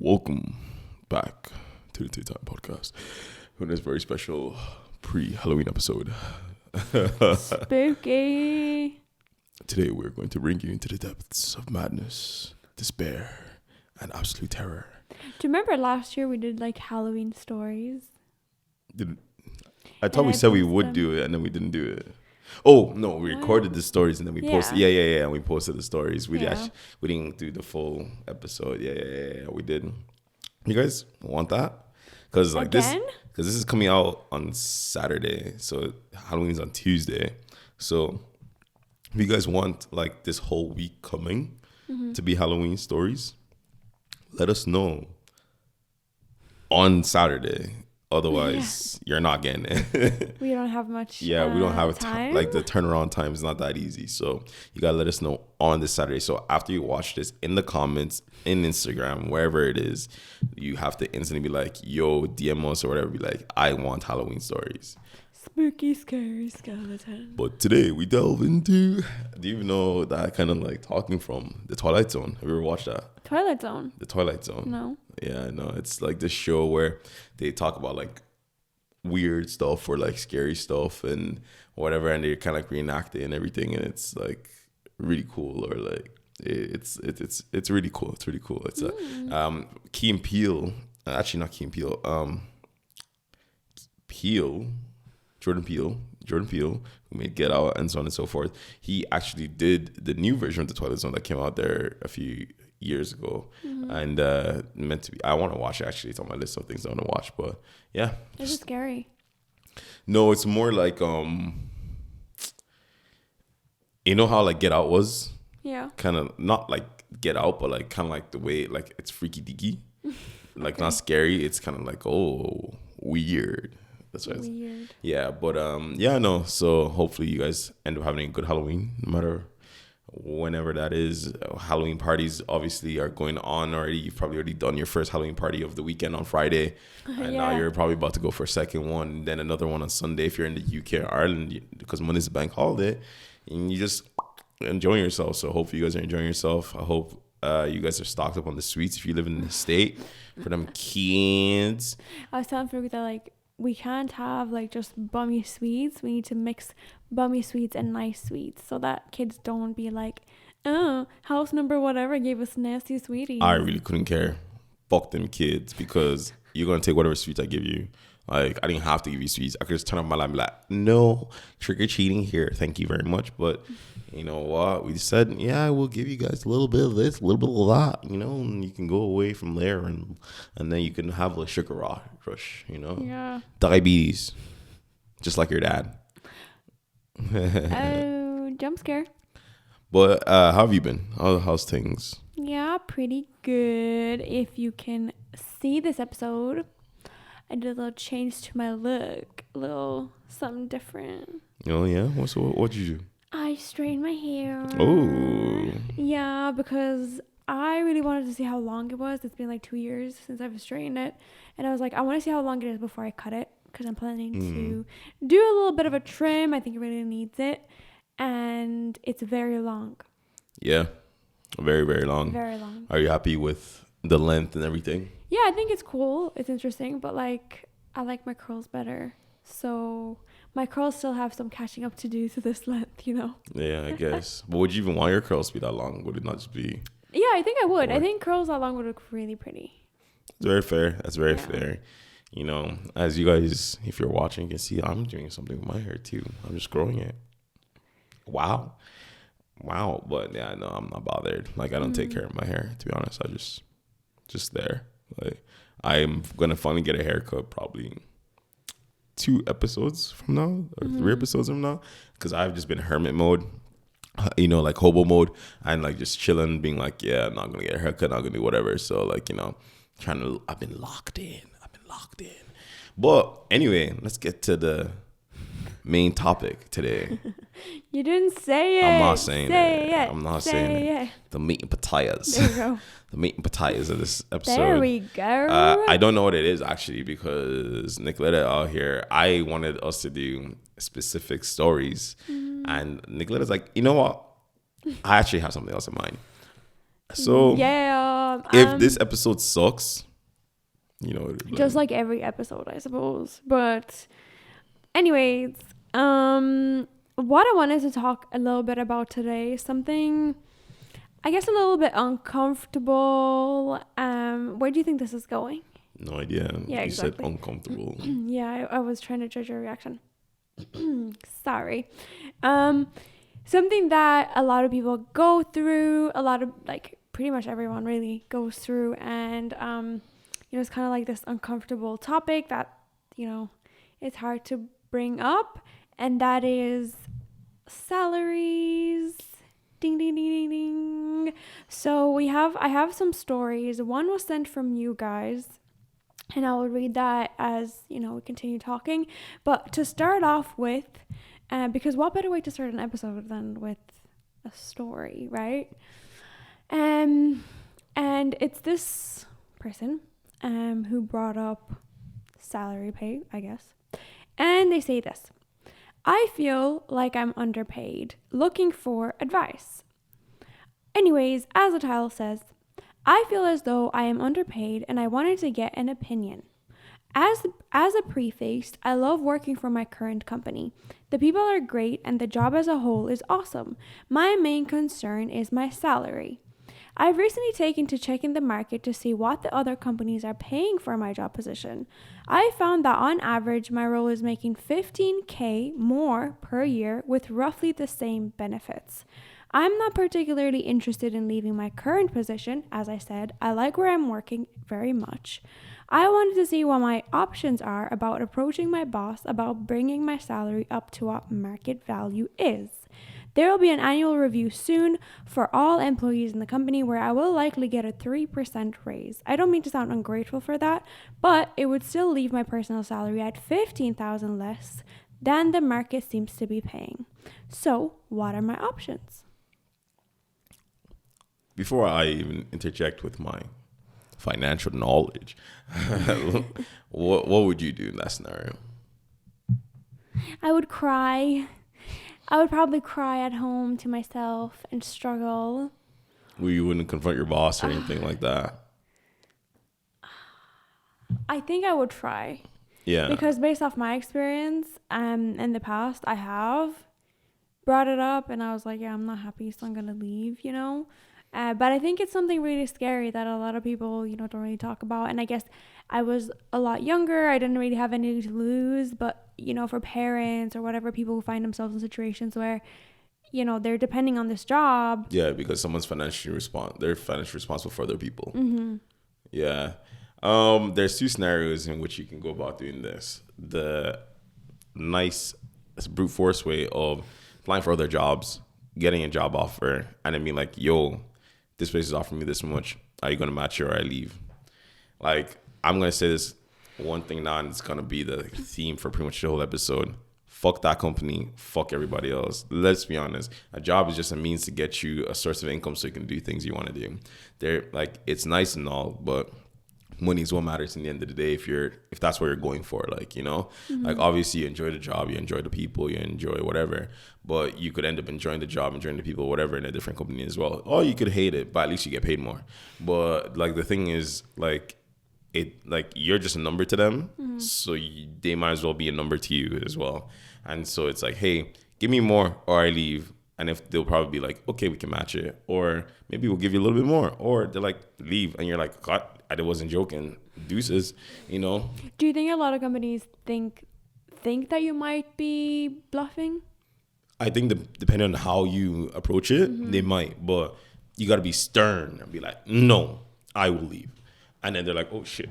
Welcome back to the TAE Time Podcast for this very special pre-Halloween episode. Spooky. Today we're going to bring you into the depths of madness, despair, and absolute terror. Do you remember last year we did like Halloween stories? I thought we said we would do it and then we didn't do it. Oh no, we recorded the stories and then we posted. Yeah. And we posted the stories. We didn't do the full episode. Yeah. We did. You guys want that? Because this is coming out on Saturday, so Halloween's on Tuesday. So if you guys want like this whole week coming to be Halloween stories, let us know on Saturday. Otherwise, you're not getting it. We don't have much. We don't have time. Like the turnaround time is not that easy. So you gotta let us know on this Saturday. So after you watch this, in the comments, in Instagram, wherever it is, you have to instantly be like, "Yo, DM us or whatever." Be like, "I want Halloween stories." Spooky, scary skeleton. But today we delve into. Do you even know that kind of like talking from the Twilight Zone? Have you ever watched that? Twilight Zone. The Twilight Zone. No. Yeah, no, it's like this show where they talk about like weird stuff or like scary stuff and whatever, and they kind of like reenact it and everything, and it's like really cool, or like it's really cool. It's really cool. It's Key and Peele, actually not Key and Peele, Jordan Peele, who made Get Out and so on and so forth. He actually did the new version of the Twilight Zone that came out there a few years ago, and meant to be. I want to watch it. Actually, it's on my list of things I want to watch. But yeah, Is it scary? No, it's more like you know how like Get Out was, kind of not like Get Out, but like kind of like the way like it's freaky deaky, like not scary. It's kind of like weird. That's right. Weird. Yeah, but no. So hopefully you guys end up having a good Halloween, no matter whenever that is. Halloween parties obviously are going on already. You've probably already done your first Halloween party of the weekend on Friday, and now you're probably about to go for a second one, and then another one on Sunday if you're in the UK or Ireland, because Monday's a bank holiday, and you just enjoying yourself. So hopefully you guys are enjoying yourself. I hope you guys are stocked up on the sweets if you live in the state for them kids. I was telling Farouk that like we can't have like just bummy sweets. We need to mix bummy sweets and nice sweets so that kids don't be like, oh, house number whatever gave us nasty sweeties. I really couldn't care. Fuck them kids, because you're going to take whatever sweets I give you. Like, I didn't have to give you sweets. I could just turn off my light and be like, no, trick-or-treating here. Thank you very much. But you know what? We said, yeah, we'll give you guys a little bit of this, a little bit of that, you know, and you can go away from there, and then you can have a sugar rush, you know? Yeah. Diabetes. Just like your dad. Oh, jump scare. But how have you been? How's things? Yeah, pretty good. If you can see this episode, I did a little change to my look, a little something different. Oh yeah, what'd you do? I straightened my hair. Oh. Yeah, because I really wanted to see how long it was. It's been like 2 years since I've straightened it, and I was like, I want to see how long it is before I cut it, because I'm planning to do a little bit of a trim. I think it really needs it, and it's very long. Yeah, very, very long. Very long. Are you happy with the length and everything? Yeah, I think it's cool. It's interesting, but like I like my curls better. So my curls still have some catching up to do to this length, you know? Yeah, I guess. But would you even want your curls to be that long? Would it not just be... Yeah, I think I would. I think curls that long would look really pretty. It's very fair. That's very fair. You know, as you guys, if you're watching, you can see I'm doing something with my hair too. I'm just growing it. Wow. But yeah, no, I'm not bothered. Like, I don't take care of my hair, to be honest. I just there. Like, I'm gonna finally get a haircut probably 2 episodes from now, or 3 episodes from now, because I've just been hermit mode, you know, like hobo mode, and like just chilling, being like, yeah, I'm not gonna get a haircut, not gonna do whatever. So like, you know, I've been locked in. But anyway, let's get to the main topic today. You didn't say it. I'm not saying it. I'm not saying it. The meat and potatoes. There we go. The meat and potatoes of this episode. There we go. I don't know what it is actually, because Nicoletta out here, I wanted us to do specific stories, and Nicoletta's like, you know what? I actually have something else in mind. So yeah, If this episode sucks, just like every episode, I suppose. But anyways, what I wanted to talk a little bit about today, something I guess a little bit uncomfortable. Where do you think this is going? No idea. Yeah, you exactly. said uncomfortable. Yeah, I was trying to judge your reaction. Sorry. Something that a lot of people go through, a lot of, like, pretty much everyone really goes through, and it's kind of like this uncomfortable topic that it's hard to bring up, and that is salaries. Ding ding ding ding ding. So I have some stories. One was sent from you guys, and I will read that as we continue talking. But to start off with, because what better way to start an episode than with a story, right? And it's this person who brought up salary pay, I guess. And they say this: I feel like I'm underpaid, looking for advice. Anyways, as the title says, I feel as though I am underpaid and I wanted to get an opinion. As a preface, I love working for my current company. The people are great and the job as a whole is awesome. My main concern is my salary. I've recently taken to checking the market to see what the other companies are paying for my job position. I found that on average, my role is making $15,000 more per year with roughly the same benefits. I'm not particularly interested in leaving my current position. As I said, I like where I'm working very much. I wanted to see what my options are about approaching my boss about bringing my salary up to what market value is. There will be an annual review soon for all employees in the company where I will likely get a 3% raise. I don't mean to sound ungrateful for that, but it would still leave my personal salary at $15,000 less than the market seems to be paying. So, what are my options? Before I even interject with my financial knowledge, what would you do in that scenario? I would cry. I would probably cry at home to myself and struggle. Well, you wouldn't confront your boss or anything like that? I think I would try. Yeah. Because based off my experience, in the past, I have brought it up and I was like, yeah, I'm not happy, so I'm going to leave, But I think it's something really scary that a lot of people, don't really talk about. And I guess I was a lot younger. I didn't really have anything to lose. But, for parents or whatever, people who find themselves in situations where, they're depending on this job. Yeah, because someone's they're financially responsible for other people. Mm-hmm. Yeah. There's two scenarios in which you can go about doing this. The nice brute force way of applying for other jobs, getting a job offer, and then being like, yo, this place is offering me this much. Are you going to match it or I leave? Like, I'm going to say this one thing now, and it's going to be the theme for pretty much the whole episode. Fuck that company. Fuck everybody else. Let's be honest. A job is just a means to get you a source of income so you can do things you want to do. It's nice and all, but money is what matters in the end of the day if that's what you're going for, Mm-hmm. Like, obviously you enjoy the job, you enjoy the people, you enjoy whatever, but you could end up enjoying the job, enjoying the people, whatever, in a different company as well. Or you could hate it, but at least you get paid more. But like, the thing is, you're just a number to them. Mm-hmm. So they might as well be a number to you as well. And so it's like, hey, give me more or I leave. And if they'll probably be like, okay, we can match it, or maybe we'll give you a little bit more, or they're like, leave, and you're like, God, I wasn't joking, deuces, Do you think a lot of companies think that you might be bluffing? I think depending on how you approach it, mm-hmm. they might, but you got to be stern and be like, no, I will leave, and then they're like, oh shit.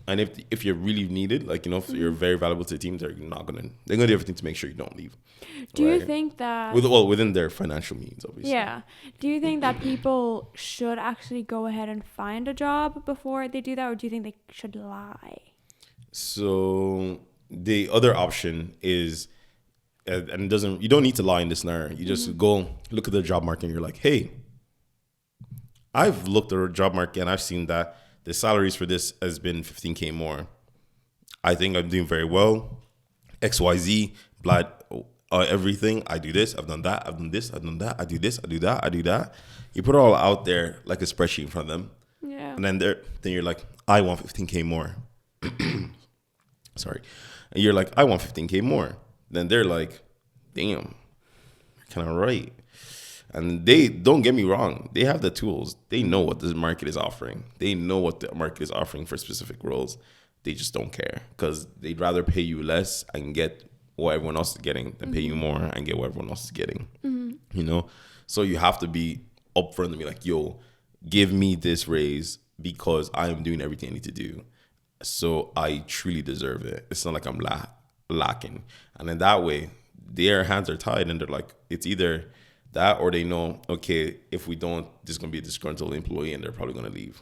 And if you're really needed, if mm-hmm. you're very valuable to the team, they're gonna do everything to make sure you don't leave. Do you think that within their financial means, obviously? Yeah. Do you think that people should actually go ahead and find a job before they do that, or do you think they should lie? So the other option is, and you don't need to lie in this scenario. You just mm-hmm. go look at the job market and you're like, hey, I've looked at the job market and I've seen that the salaries for this has been $15,000 more. I think I'm doing very well. XYZ, blood, everything. I do this. I've done that. I've done this. I've done that. I do this. I do that. I do that. You put it all out there like a spreadsheet in front of them. Yeah. And then you're like, I want 15K more. Sorry. And you're like, I want 15K more. Then they're like, damn, kind of right. And they, don't get me wrong, they have the tools. They know what the market is offering. They know what the market is offering for specific roles. They just don't care because they'd rather pay you less and get what everyone else is getting than pay you more and get what everyone else is getting. You know? So you have to be upfront and be like, yo, give me this raise because I am doing everything I need to do. So I truly deserve it. It's not like I'm lacking. And in that way, their hands are tied and they're like, it's either that or they know, okay, if we don't, this is going to be a disgruntled employee and they're probably going to leave.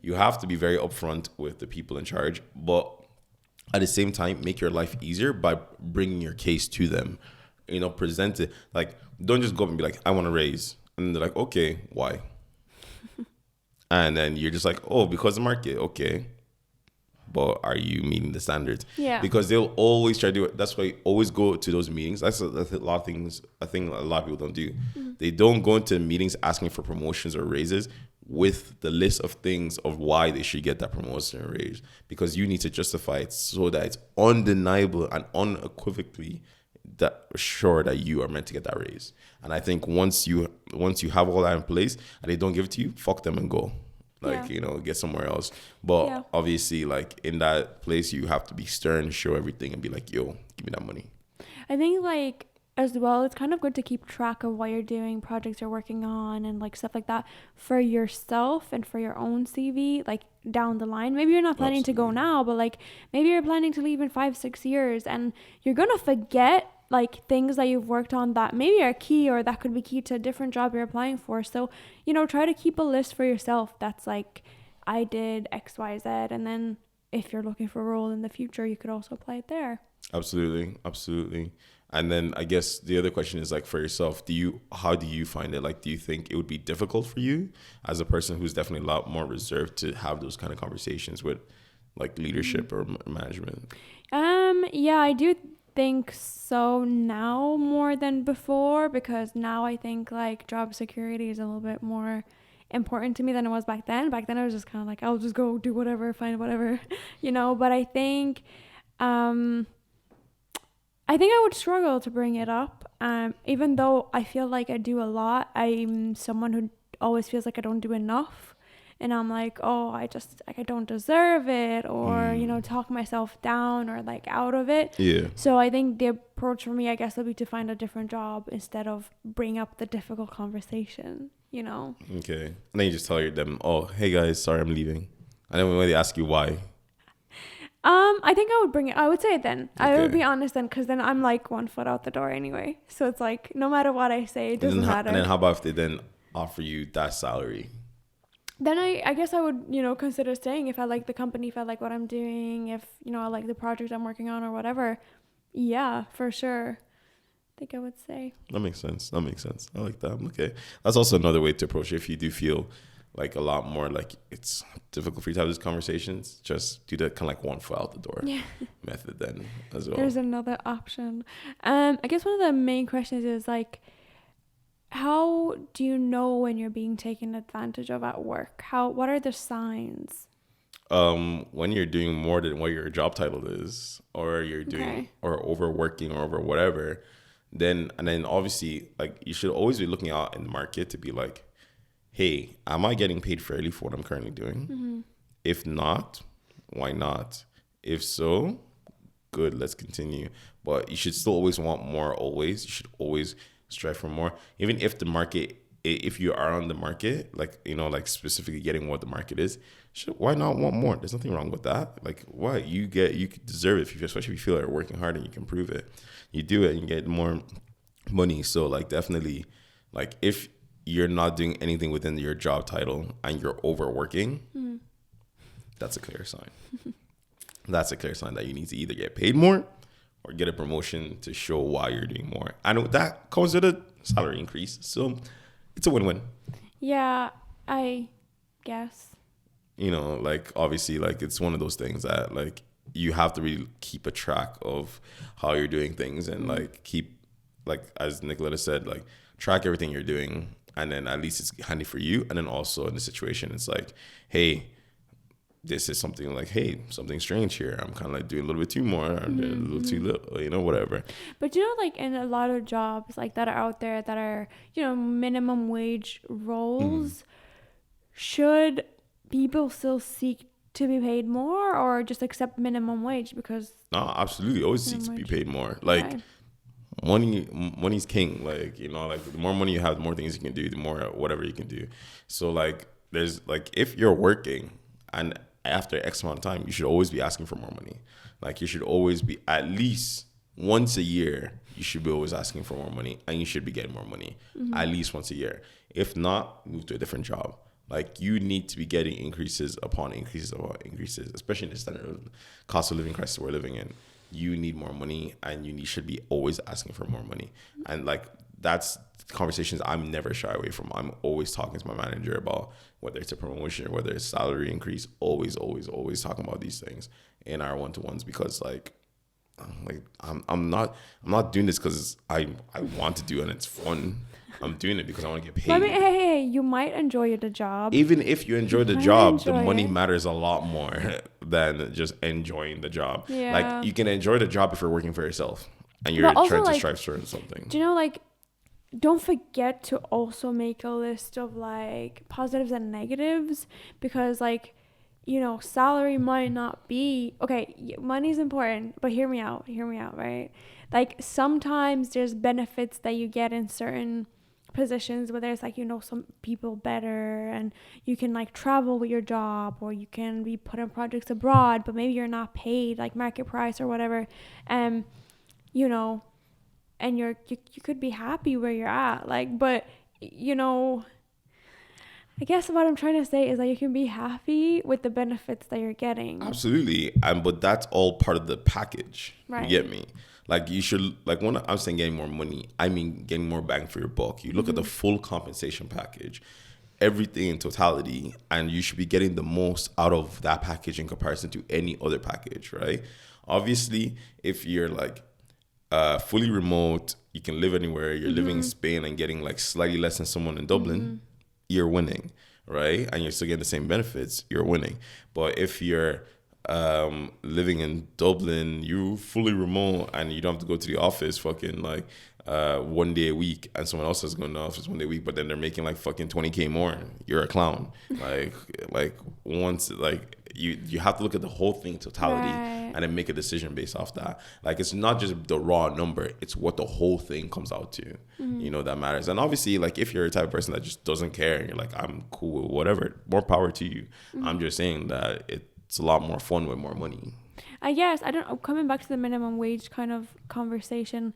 You have to be very upfront with the people in charge, but at the same time, make your life easier by bringing your case to them. You know, present it. Like, don't just go up and be like, I want to raise. And they're like, okay, why? And then you're just like, oh, because the market, okay. But are you meeting the standards? Yeah. Because they'll always try to do it. That's why always go to those meetings. That's a lot of things. I think a lot of people don't do. They don't go into meetings asking for promotions or raises with the list of things of why they should get that promotion or raise. Because you need to justify it so that it's undeniable and unequivocally that sure that you are meant to get that raise. And I think once you have all that in place and they don't give it to you, fuck them and go. Like, you know, get somewhere else. But obviously, like, in that place, you have to be stern, show everything, and be like, yo, give me that money. I think, like, as well, it's kind of good to keep track of what you're doing, projects you're working on, and, like, stuff like that for yourself and for your own CV, like, down the line. Maybe you're not planning to go now, but, like, maybe you're planning to leave in 5-6 years, and you're going to forget, like, things that you've worked on that maybe are key or that could be key to a different job you're applying for. So, you know, try to keep a list for yourself that's like, I did X, Y, Z. And then if you're looking for a role in the future, you could also apply it there. Absolutely. Absolutely. And then I guess the other question is like for yourself, how do you find it? Like, do you think it would be difficult for you as a person who's definitely a lot more reserved to have those kind of conversations with like leadership or management? Yeah, I do think so now more than before, because now I think like job security is a little bit more important to me than it was back then. Back then I was just kind of like, I'll just go do whatever, find whatever, you know. But I think I would struggle to bring it up, even though I feel like I do a lot. I'm someone who always feels like I don't do enough. And I'm like, oh, I don't deserve it, or, you know, talk myself down or like out of it. Yeah. So I think the approach for me, I guess, would be to find a different job instead of bring up the difficult conversation, you know? Okay. And then you just tell them, oh, hey guys, sorry, I'm leaving. And then when they ask you why. I think I would say it then. Okay. I would be honest then, because then I'm like 1 foot out the door anyway. So it's like, no matter what I say, it doesn't matter. And then how about if they then offer you that salary? Then I guess I would, you know, consider staying if I like the company, if I like what I'm doing, if, you know, I like the project I'm working on or whatever. Yeah, for sure. I think I would say. That makes sense. I like that. Okay. That's also another way to approach it. If you do feel like a lot more like it's difficult for you to have these conversations, just do that kind of like 1 foot out the door method then as well. There's another option. I guess one of the main questions is like, how do you know when you're being taken advantage of at work? What are the signs? When you're doing more than what your job title is, or you're doing or overworking or over whatever, then obviously like you should always be looking out in the market to be like, hey, am I getting paid fairly for what I'm currently doing? If not, why not? If so, good, let's continue. But you should still always want more. You should always strive for more, even if the market, if you are on the market, like, you know, like specifically getting what the market is, why not want more? There's nothing wrong with that. Like, what you deserve it, especially if you feel like you're working hard and you can prove it. You do it and you get more money. So like, definitely, like if you're not doing anything within your job title and you're overworking, that's a clear sign. That's a clear sign that you need to either get paid more or get a promotion to show why you're doing more. And that comes with a salary increase. So it's a win-win. Yeah, I guess. You know, like, obviously, like, it's one of those things that, like, you have to really keep a track of how you're doing things and, like, keep, like, as Nicoletta said, like, track everything you're doing And then at least it's handy for you. And then also in the situation, it's like, hey, this is something like, hey, something strange here. I'm kind of like doing a little bit too more, or a little too little, whatever. But like in a lot of jobs like that are out there that are, minimum wage roles, should people still seek to be paid more or just accept minimum wage? Because no, absolutely, always seek to be paid more. Like money's king. Like, like the more money you have, the more things you can do, the more whatever you can do. So like there's like, if you're working and after X amount of time, you should always be asking for more money. Like you should always be, at least once a year, you should be always asking for more money, and you should be getting more money at least once a year. If not, move to a different job. Like you need to be getting increases upon increases upon increases, especially in the standard of cost of living crisis we're living in. You need more money, and you should be always asking for more money. And like that's conversations I'm never shy away from. I'm always talking to my manager about whether it's a promotion or whether it's salary increase. Always talking about these things in our one-to-ones, because like I'm not doing this because I want to do it and it's fun. I'm doing it because I want to get paid. I mean, hey, you might enjoy the job. Even if you enjoy the job, the money matters a lot more than just enjoying the job. Yeah. Like you can enjoy the job if you're working for yourself and you're trying to strive for something. Do you know, like, don't forget to also make a list of like positives and negatives, because like, salary might not be okay. Money's important, but hear me out, right? Like sometimes there's benefits that you get in certain positions, whether it's like some people better and you can like travel with your job, or you can be put on projects abroad, but maybe you're not paid like market price or whatever, and you could be happy where you're at, like, but I guess what I'm trying to say is that you can be happy with the benefits that you're getting. Absolutely. But that's all part of the package. Right. You get me? Like you should, like when I'm saying getting more money, I mean getting more bang for your buck. You look at the full compensation package, everything in totality, and you should be getting the most out of that package in comparison to any other package, right? Obviously, if you're like fully remote, you can live anywhere, you're living in Spain and getting like slightly less than someone in Dublin, you're winning, right? And you're still getting the same benefits, you're winning. But if you're living in Dublin, you fully remote and you don't have to go to the office fucking like 1 day a week, and someone else is going to the office 1 day a week, but then they're making like fucking 20K more, you're a clown. like once, like you have to look at the whole thing totality, right, and then make a decision based off that. Like it's not just the raw number, it's what the whole thing comes out to, that matters. And obviously, like if you're a type of person that just doesn't care and you're like, I'm cool, whatever, more power to you. I'm just saying that it's a lot more fun with more money. I guess, I don't know, coming back to the minimum wage kind of conversation,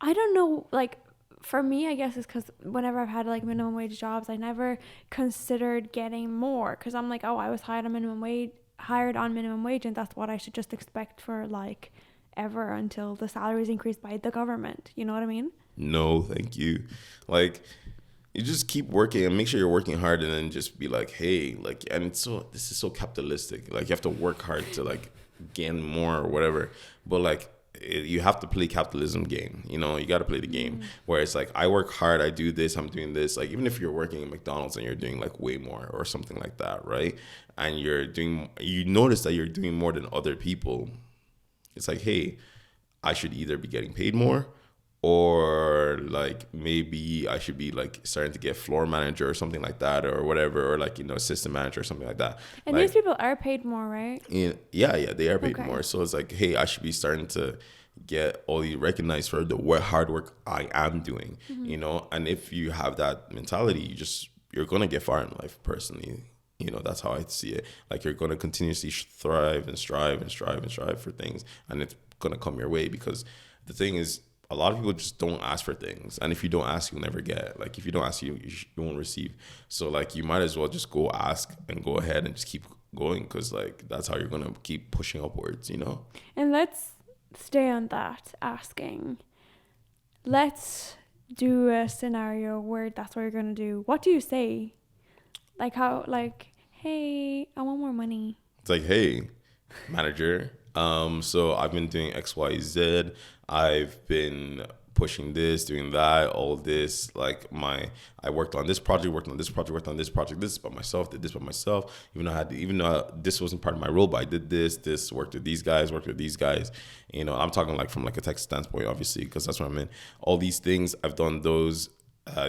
I don't know, like for me, I guess it's because whenever I've had like minimum wage jobs, I never considered getting more, because I'm like, oh, I was hired on minimum wage, and that's what I should just expect for like ever until the salary is increased by the government. You know what I mean? No, thank you. Like, you just keep working and make sure you're working hard, and then just be like, hey, like, and this is so capitalistic. Like, you have to work hard to like gain more or whatever. But like, you have to play capitalism game. You got to play the game where it's like, I work hard, I do this, I'm doing this. Like, even if you're working at McDonald's and you're doing like way more or something like that, right? And you notice that you're doing more than other people. It's like, hey, I should either be getting paid more, or like maybe I should be like starting to get floor manager or something like that, or whatever, or like assistant manager or something like that. And like, these people are paid more, right? Yeah, they are paid more. So it's like, hey, I should be starting to get all these recognized for the hard work I am doing, And if you have that mentality, you're gonna get far in life. Personally, that's how I see it. Like, you're gonna continuously thrive and strive for things, and it's gonna come your way, because the thing is, a lot of people just don't ask for things. And if you don't ask, you'll never get. Like, if you don't ask, you won't receive. So, like, you might as well just go ask and go ahead and just keep going, because, like, that's how you're going to keep pushing upwards, And let's stay on that, asking. Let's do a scenario where that's what you're going to do. What do you say? Like, how, like, hey, I want more money. It's like, hey, manager, so I've been doing XYZ. I've been pushing this, doing that, all this. Like I worked on this project, worked on this project, worked on this project. This by myself, did this by myself. Even though this wasn't part of my role, but I did this, worked with these guys, worked with these guys. You know, I'm talking like from like a tech standpoint, obviously, because that's what I'm in. All these things, I've done those.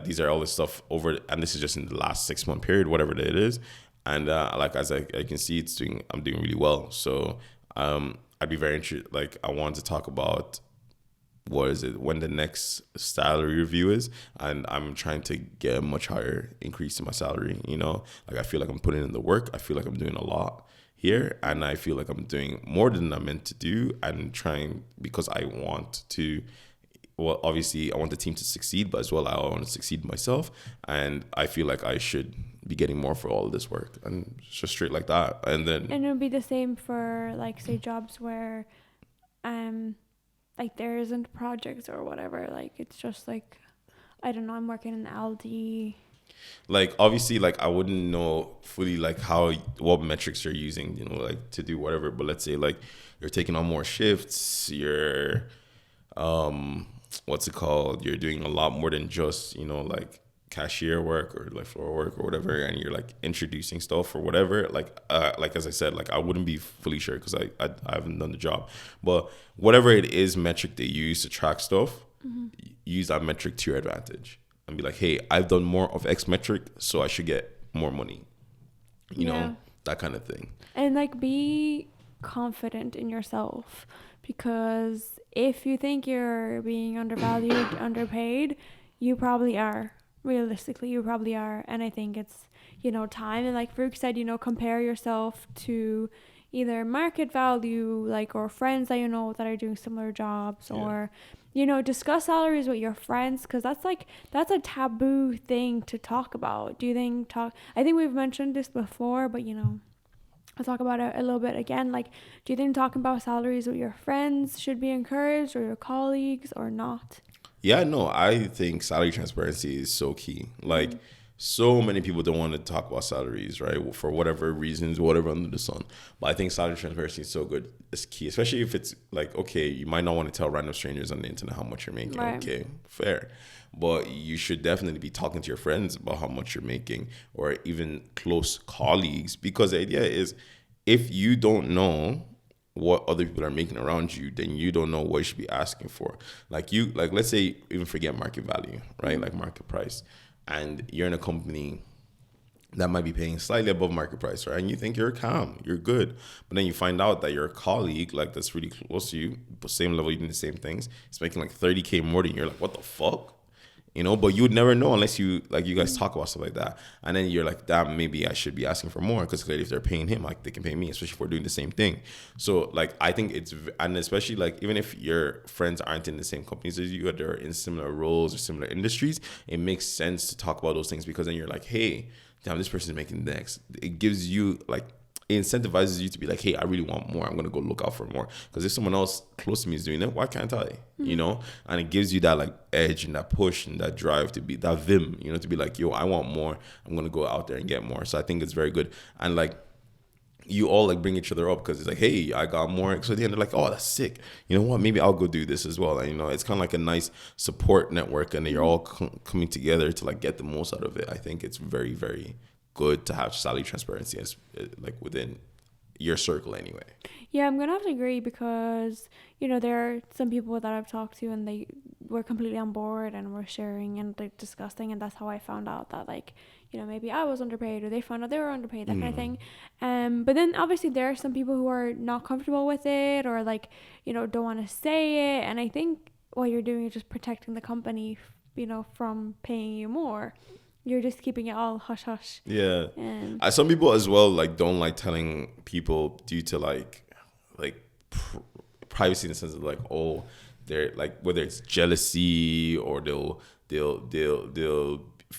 These are all this stuff over, and this is just in the last 6-month period, whatever it is. And like as I can see, I'm doing really well. So I'd be very interested. Like I wanted to talk about when the next salary review is, and I'm trying to get a much higher increase in my salary. You know, like I feel like I'm putting in the work. I feel like I'm doing a lot here, and I feel like I'm doing more than I'm meant to do, and trying because I want to. Well, obviously, I want the team to succeed, but as well, I want to succeed myself. And I feel like I should be getting more for all of this work. And it's just straight like that. And it would be the same for, like, say, jobs where, like, there isn't projects or whatever. Like, it's just, like, I don't know, I'm working in Aldi. Like, obviously, like, I wouldn't know fully, like, what metrics you're using, you know, like, to do whatever. But let's say, like, you're taking on more shifts, you're... what's it called? You're doing a lot more than just, you know, like cashier work or like floor work or whatever, and you're like introducing stuff or whatever. Like as I said, like I wouldn't be fully sure because I haven't done the job. But whatever it is, metric they use to track stuff, use that metric to your advantage and be like, hey, I've done more of X metric, so I should get more money. You know, that kind of thing. And like be confident in yourself, because if you think you're being undervalued, underpaid, you probably are. Realistically, you probably are. And I think it's, you know, time. And like Farouk said, you know, compare yourself to either market value, like, or friends that you know that are doing similar jobs, or, you know, discuss salaries with your friends, because that's a taboo thing to talk about. I think we've mentioned this before, but, you know, I'll talk about it a little bit again. Like, do you think talking about salaries with your friends should be encouraged, or your colleagues, or not? Yeah, no, I think salary transparency is so key. Like, so many people don't want to talk about salaries, right? For whatever reasons, whatever under the sun. But I think salary transparency is so good. It's key, especially if it's like, okay, you might not want to tell random strangers on the internet how much you're making. Right. Okay, fair. But you should definitely be talking to your friends about how much you're making, or even close colleagues, because the idea is if you don't know what other people are making around you, then you don't know what you should be asking for. Like let's say even forget market value, right? Like market price, and you're in a company that might be paying slightly above market price, right? And you think you're calm, you're good. But then you find out that your colleague, like that's really close to you, same level, you doing the same things, is making like 30K more than you. You're like, what the fuck? You know, but you would never know unless you guys talk about stuff like that. And then you're like, damn, maybe I should be asking for more, because clearly if they're paying him, like they can pay me, especially if we're doing the same thing. So like, I think and especially like, even if your friends aren't in the same companies as you, or they're in similar roles or similar industries, it makes sense to talk about those things, because then you're like, hey, damn, this person's making the next. It gives you like, it incentivizes you to be like, hey, I really want more. I'm going to go look out for more. Because if someone else close to me is doing it, why can't I? You know? And it gives you that like edge and that push and that drive to be that vim, you know, to be like, yo, I want more. I'm going to go out there and get more. So I think it's very good. And like, you all like bring each other up, because it's like, hey, I got more. So at the end, they're like, oh, that's sick. You know what? Maybe I'll go do this as well. And, you know, it's kind of like a nice support network, and you're all coming together to like get the most out of it. I think it's very, very good to have salary transparency as like within your circle anyway. Yeah, I'm gonna have to agree, because, you know, there are some people that I've talked to and they were completely on board and were sharing and like discussing, and that's how I found out that, like, you know, maybe I was underpaid or they found out they were underpaid, that kind of thing. But then obviously there are some people who are not comfortable with it, or like, you know, don't want to say it, and I think what you're doing is just protecting the company, you know, from paying you more. You're just keeping it all hush hush. Yeah. Some people as well like don't like telling people due to like privacy, in the sense of like, oh, they're like, whether it's jealousy, or they'll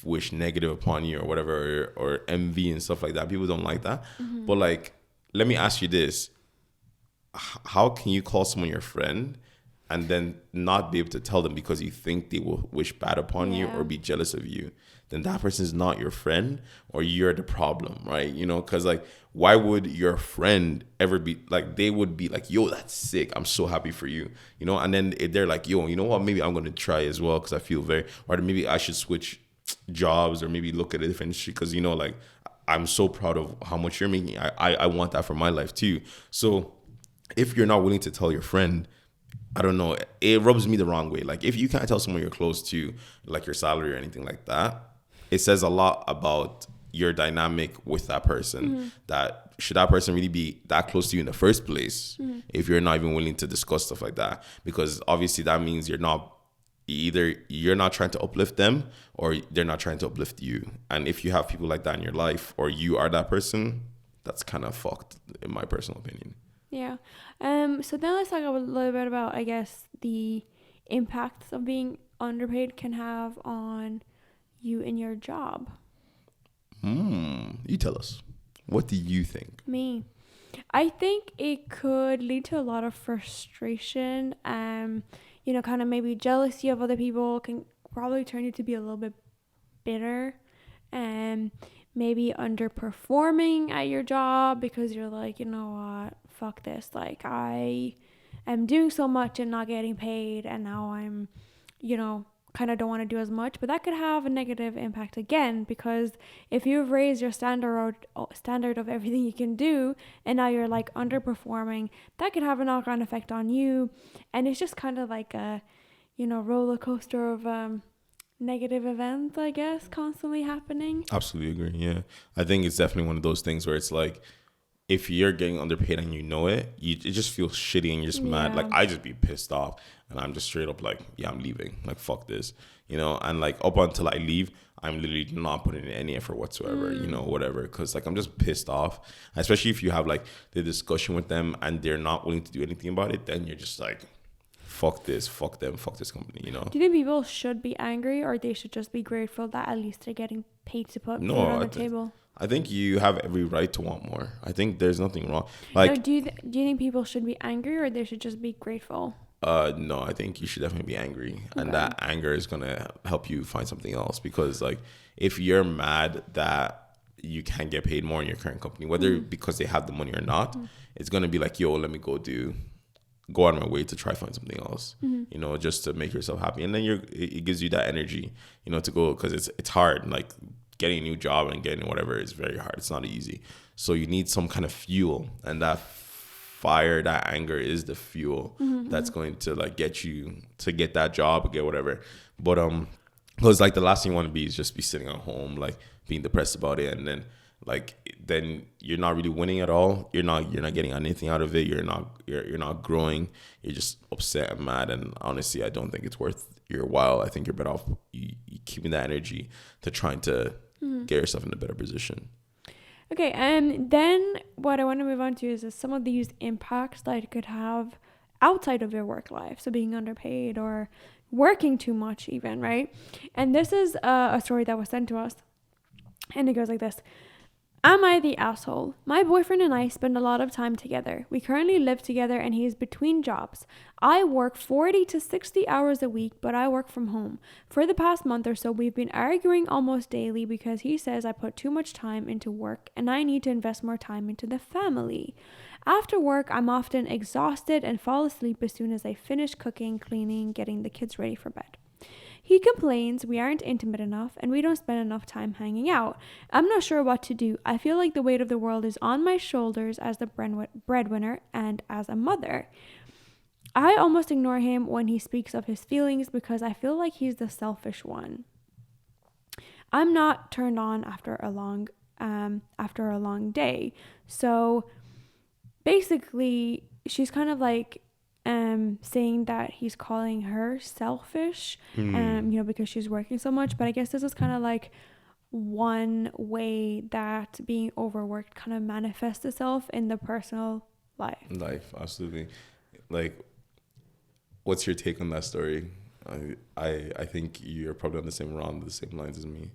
wish negative upon you or whatever, or envy and stuff like that. People don't like that. But like, let me ask you this: how can you call someone your friend and then not be able to tell them because you think they will wish bad upon you or be jealous of you, then that person is not your friend, or you're the problem, right? You know, because like, why would your friend ever be like, they would be like, yo, that's sick, I'm so happy for you, you know, and then they're like, yo, you know what, maybe I'm going to try as well because I feel very, or maybe I should switch jobs or maybe look at a different industry because, you know, like, I'm so proud of how much you're making. I want that for my life too. So if you're not willing to tell your friend, I don't know, it rubs me the wrong way. Like, if you can't tell someone you're close to, like, your salary or anything like that, it says a lot about your dynamic with that person. That should that person really be that close to you in the first place if you're not even willing to discuss stuff like that? Because obviously that means either you're not trying to uplift them or they're not trying to uplift you. And if you have people like that in your life, or you are that person, that's kind of fucked, in my personal opinion. Yeah. So then let's talk a little bit about, I guess, the impacts of being underpaid can have on you in your job. You tell us. What do you think? Me. I think it could lead to a lot of frustration. You know, kind of maybe jealousy of other people can probably turn you to be a little bit bitter, and maybe underperforming at your job because you're like, you know what, fuck this. Like, I am doing so much and not getting paid, and now I'm, you know, kind of don't want to do as much. But that could have a negative impact again, because if you've raised your standard of everything you can do and now you're like underperforming, that could have a knock-on effect on you. And it's just kind of like a, you know, roller coaster of negative events, I guess, constantly happening. Absolutely agree. Yeah, I think it's definitely one of those things where it's like, if you're getting underpaid and you know it, it just feels shitty and you're just mad. Like, I just be pissed off and I'm just straight up like, yeah, I'm leaving. Like, fuck this, you know? And like, up until I leave, I'm literally not putting in any effort whatsoever, you know, whatever. Because like, I'm just pissed off, especially if you have like the discussion with them and they're not willing to do anything about it. Then you're just like, fuck this, fuck them, fuck this company, you know? Do you think people should be angry, or they should just be grateful that at least they're getting paid to put food on the table? I think you have every right to want more. I think there's nothing wrong. Like, no, do you think people should be angry, or they should just be grateful? No, I think you should definitely be angry, and that anger is gonna help you find something else. Because like, if you're mad that you can't get paid more in your current company, whether because they have the money or not, it's gonna be like, yo, let me go out of my way to try find something else, you know, just to make yourself happy. And then it gives you that energy, you know, to go, because it's hard. Like, getting a new job and getting whatever is very hard. It's not easy. So you need some kind of fuel, and that fire, that anger is the fuel that's going to like get you to get that job or get whatever. But because like, the last thing you want to be is just be sitting at home, like being depressed about it, and then you're not really winning at all. You're not getting anything out of it. You're not growing. You're just upset and mad. And honestly, I don't think it's worth your while. I think you're better off you keeping that energy to trying to get yourself in a better position. Okay, and then what I want to move on to is some of these impacts that it could have outside of your work life. So being underpaid or working too much even, right? And this is a story that was sent to us. And it goes like this. Am I the asshole? My boyfriend and I spend a lot of time together. We currently live together and he is between jobs. I work 40 to 60 hours a week, but I work from home. For the past month or so, we've been arguing almost daily because he says I put too much time into work and I need to invest more time into the family. After work, I'm often exhausted and fall asleep as soon as I finish cooking, cleaning, getting the kids ready for bed. He complains we aren't intimate enough and we don't spend enough time hanging out. I'm not sure what to do. I feel like the weight of the world is on my shoulders as the breadwinner and as a mother. I almost ignore him when he speaks of his feelings because I feel like he's the selfish one. I'm not turned on after a long day. So basically, she's kind of like saying that he's calling her selfish, you know, because she's working so much. But I guess this is kind of like one way that being overworked kind of manifests itself in the personal life. Absolutely. Like, what's your take on that story? I think you're probably on the same lines as me.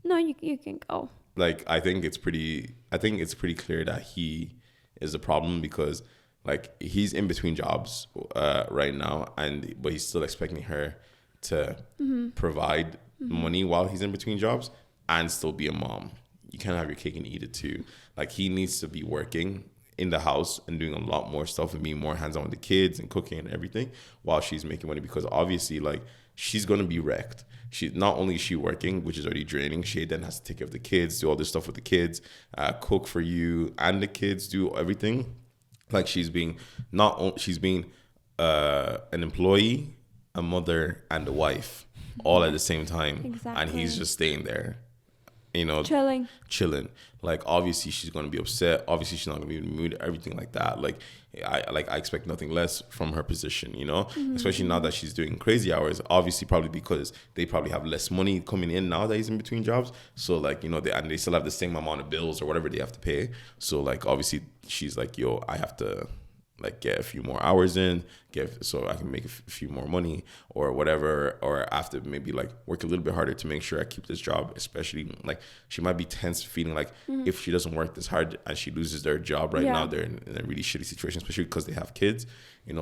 No, you can go. Like, I think it's pretty clear that he is a problem, because Like he's in between jobs right now, but he's still expecting her to provide money while he's in between jobs and still be a mom. You can't have your cake and eat it too. Like he needs to be working in the house and doing a lot more stuff and being more hands-on with the kids and cooking and everything while she's making money, because obviously like she's gonna be wrecked. She not only is she working, which is already draining, she then has to take care of the kids, do all this stuff with the kids, cook for you and the kids, do everything. Like she's being an employee, a mother, and a wife all at the same time. Exactly. And he's just staying there, chilling. Like obviously she's gonna be upset. Obviously she's not gonna be in the mood. Everything like that. Like I expect nothing less from her position. Especially now that she's doing crazy hours. Obviously, probably because they probably have less money coming in now that he's in between jobs. So like they still have the same amount of bills or whatever they have to pay. So like obviously she's like, yo, I have to like get a few more hours in, so I can make a few more money or whatever, or I have to maybe like work a little bit harder to make sure I keep this job. Especially like she might be tense, feeling like if she doesn't work this hard and she loses their job right now, they're in a really shitty situation, especially because they have kids,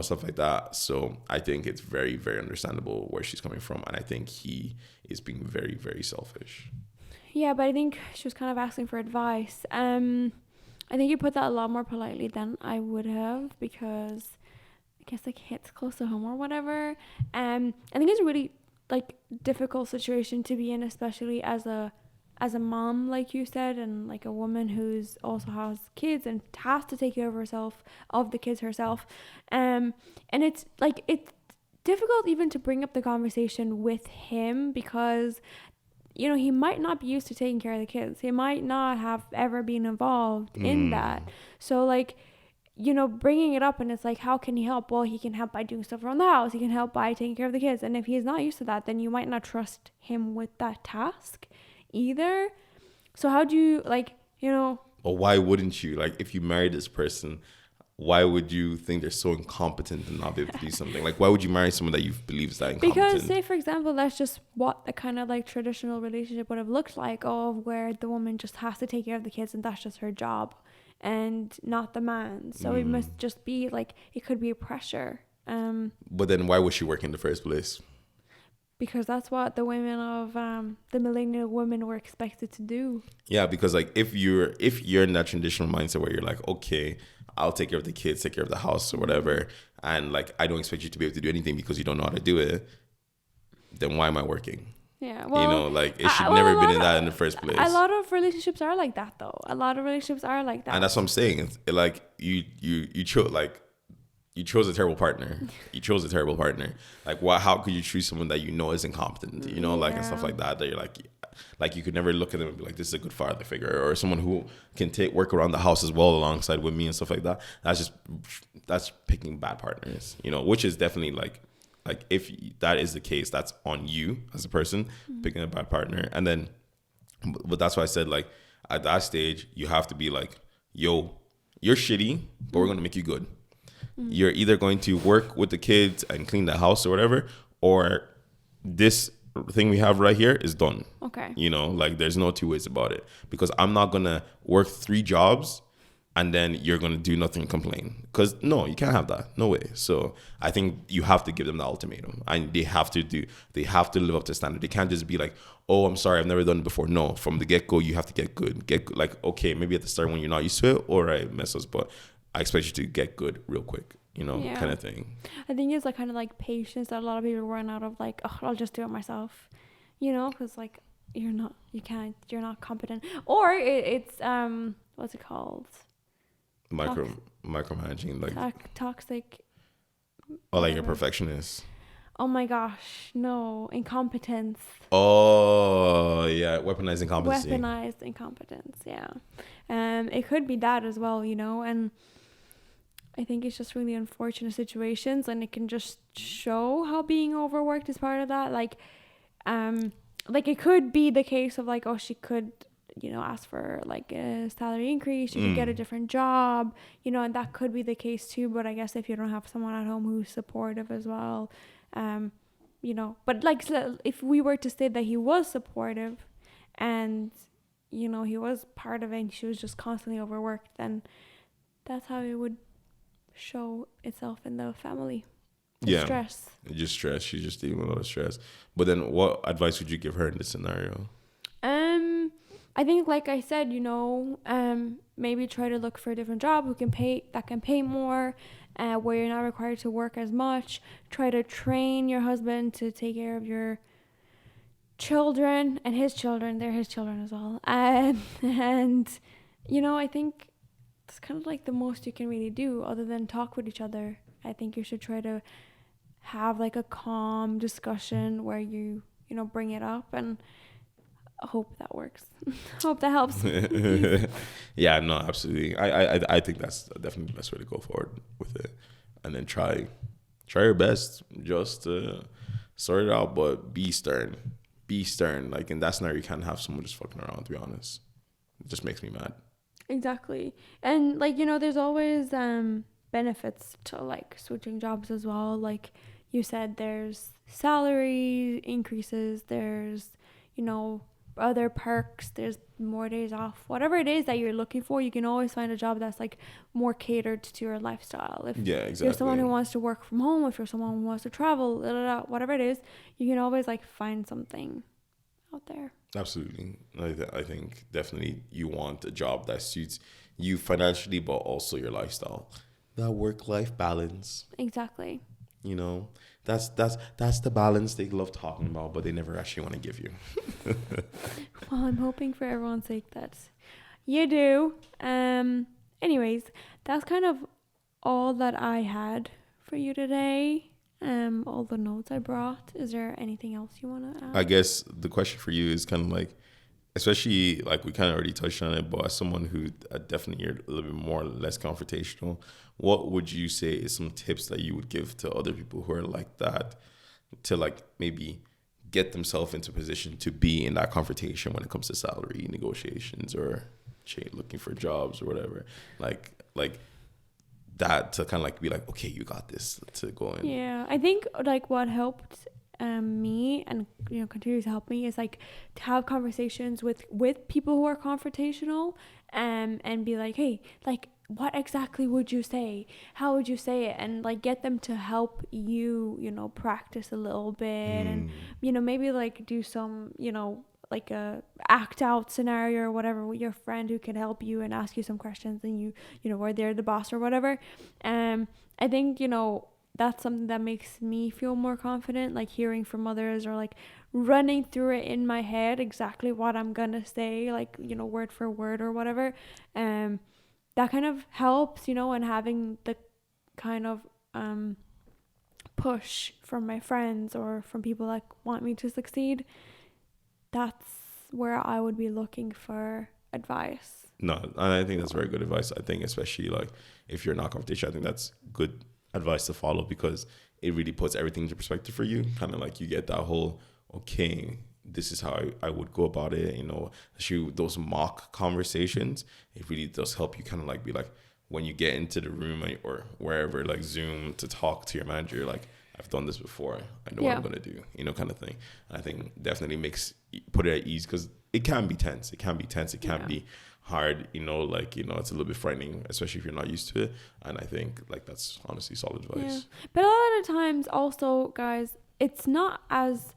stuff like that. So I think it's very, very understandable where she's coming from, and I think he is being very, very selfish. Yeah, but I think she was kind of asking for advice. I think you put that a lot more politely than I would have, because I guess like hits close to home or whatever. I think it's a really like difficult situation to be in, especially as a mom, like you said, and like a woman who's also has kids and has to take care of the kids herself. And it's like it's difficult even to bring up the conversation with him, because he might not be used to taking care of the kids. He might not have ever been involved in that. So like, bringing it up, and it's like, how can he help? Well, he can help by doing stuff around the house. He can help by taking care of the kids. And if he's not used to that, then you might not trust him with that task either. So how do you Or why wouldn't you? Like if you marry this person, why would you think they're so incompetent and not be able to do something? Like, why would you marry someone that you believe is that incompetent? Because, say, for example, that's just what the kind of like traditional relationship would have looked like, where the woman just has to take care of the kids and that's just her job and not the man. So it must just be like, it could be a pressure. But then why was she working in the first place? Because that's what the women of the millennial women were expected to do. Yeah, because like if you're in that traditional mindset where you're like, okay, I'll take care of the kids, take care of the house or whatever, and like I don't expect you to be able to do anything because you don't know how to do it, then why am I working? Yeah, well, like it should never been in that in the first place. A lot of relationships are like that, though. A lot of relationships are like that, and that's what I'm saying. It's like you chose a terrible partner. You chose a terrible partner. Like, how could you choose someone that is incompetent? And stuff like that. That you're like you could never look at them and be like, this is a good father figure, or someone who can work around the house as well alongside with me and stuff like that. That's picking bad partners. Which is definitely like if that is the case, that's on you as a person picking a bad partner. And then, but that's why I said like at that stage you have to be like, yo, you're shitty, but we're gonna make you good. You're either going to work with the kids and clean the house or whatever, or this thing we have right here is done. Okay. Like there's no two ways about it, because I'm not going to work 3 jobs and then you're going to do nothing and complain, because no, you can't have that. No way. So I think you have to give them the ultimatum, and they have to live up to standard. They can't just be like, oh, I'm sorry, I've never done it before. No, from the get-go, you have to get good. Like, okay, maybe at the start when you're not used to it, all right, mess us, but I expect you to get good real quick, kind of thing. I think it's like kind of like patience that a lot of people run out of, like, oh, I'll just do it myself, because like you're not competent, or it's what's it called? Micromanaging, like toxic. Or like a perfectionist. Oh my gosh, no, incompetence. Oh yeah, weaponized incompetence. Weaponized incompetence, yeah. It could be that as well, and I think it's just really unfortunate situations, and it can just show how being overworked is part of that. Like it could be the case of like, oh, she could, ask for like a salary increase, she could get a different job, and that could be the case too. But I guess if you don't have someone at home who's supportive as well, but like, so if we were to say that he was supportive and, he was part of it and she was just constantly overworked, then that's how it would show itself in the family. Yeah. Stress. Just stress. She's just dealing with a lot of stress. But then what advice would you give her in this scenario? I think, like I said, maybe try to look for a different job that can pay more, where you're not required to work as much. Try to train your husband to take care of your children and his children. They're his children as well. And I think that's kind of like the most you can really do other than talk with each other. I think you should try to have like a calm discussion where you bring it up, and I hope that works. Hope that helps. Yeah, no, absolutely. I think that's definitely the best way to go forward with it. And then try your best just to sort it out, but be stern. Be stern. Like in that scenario, you can't have someone just fucking around, to be honest. It just makes me mad. Exactly. And there's always benefits to like switching jobs as well. Like you said, there's salary increases, there's other perks, there's more days off, whatever it is that you're looking for. You can always find a job that's like more catered to your lifestyle. If you're someone who wants to work from home, if you're someone who wants to travel, whatever it is, you can always like find something out there. Absolutely. I think definitely you want a job that suits you financially, but also your lifestyle. That work-life balance. Exactly. That's the balance they love talking about, but they never actually want to give you. Well, I'm hoping for everyone's sake that you do. Anyways, that's kind of all that I had for you today. All the notes I brought. Is there anything else you want to add? I guess the question for you is kind of like, especially like we kind of already touched on it, but as someone who definitely you're a little bit more or less confrontational, what would you say is some tips that you would give to other people who are like that, to like maybe get themselves into a position to be in that confrontation when it comes to salary negotiations or looking for jobs or whatever, like that, to kind of like be like, okay, you got this, to go in. Yeah, I think like what helped me and continues to help me is like to have conversations with people who are confrontational, and be like, hey, like what exactly would you say, how would you say it, and like get them to help you practice a little bit, and maybe like do some like a act out scenario or whatever with your friend who can help you and ask you some questions, and where they're the boss or whatever. I think that's something that makes me feel more confident, like hearing from others or like running through it in my head exactly what I'm gonna say, like word for word or whatever. That kind of helps, and having the kind of push from my friends or from people that want me to succeed. That's where I would be looking for advice. No, I think that's very good advice. I think especially like if you're not competition, I think that's good advice to follow, because it really puts everything into perspective for you. Kind of like you get that whole, okay, this is how I would go about it. Especially those mock conversations, it really does help you kind of like be like, when you get into the room or wherever, like Zoom, to talk to your manager, like, I've done this before, I know what I'm gonna do, kind of thing. And I think definitely put it at ease, because it can be tense. It can be hard, it's a little bit frightening, especially if you're not used to it. And I think like that's honestly solid advice. Yeah. But a lot of times also, guys, it's not as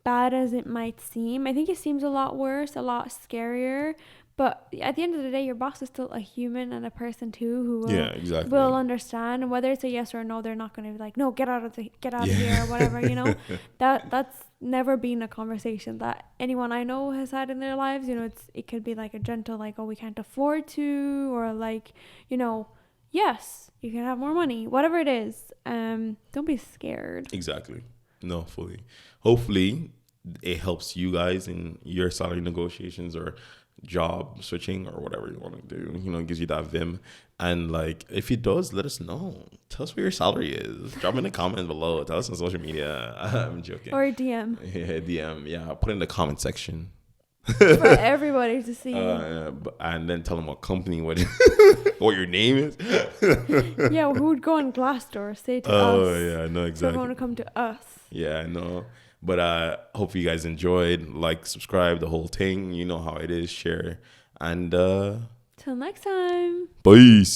bad as it might seem. I think it seems a lot worse, a lot scarier. But at the end of the day, your boss is still a human and a person too, who will understand. And whether it's a yes or a no, they're not going to be like, no, get out of here, or whatever. That's never been a conversation that anyone I know has had in their lives. It could be like a gentle, like, oh, we can't afford to, or like, yes, you can have more money, whatever it is. Don't be scared. Exactly. No, fully. Hopefully, it helps you guys in your salary negotiations or job switching or whatever you want to do. It gives you that vim. And like, if it does, let us know. Tell us what your salary is. Drop in the comments below. Tell us on social media. I'm joking. Or DM. Yeah, DM. Yeah, put it in the comment section for everybody to see. And then tell them what company, what your name is. Yeah, who would go on Glassdoor, say to us. Oh yeah, no, exactly. Everyone would come to us. Yeah, I know. But hope you guys enjoyed. Like, subscribe, the whole thing. You know how it is. Share. And till next time. Peace.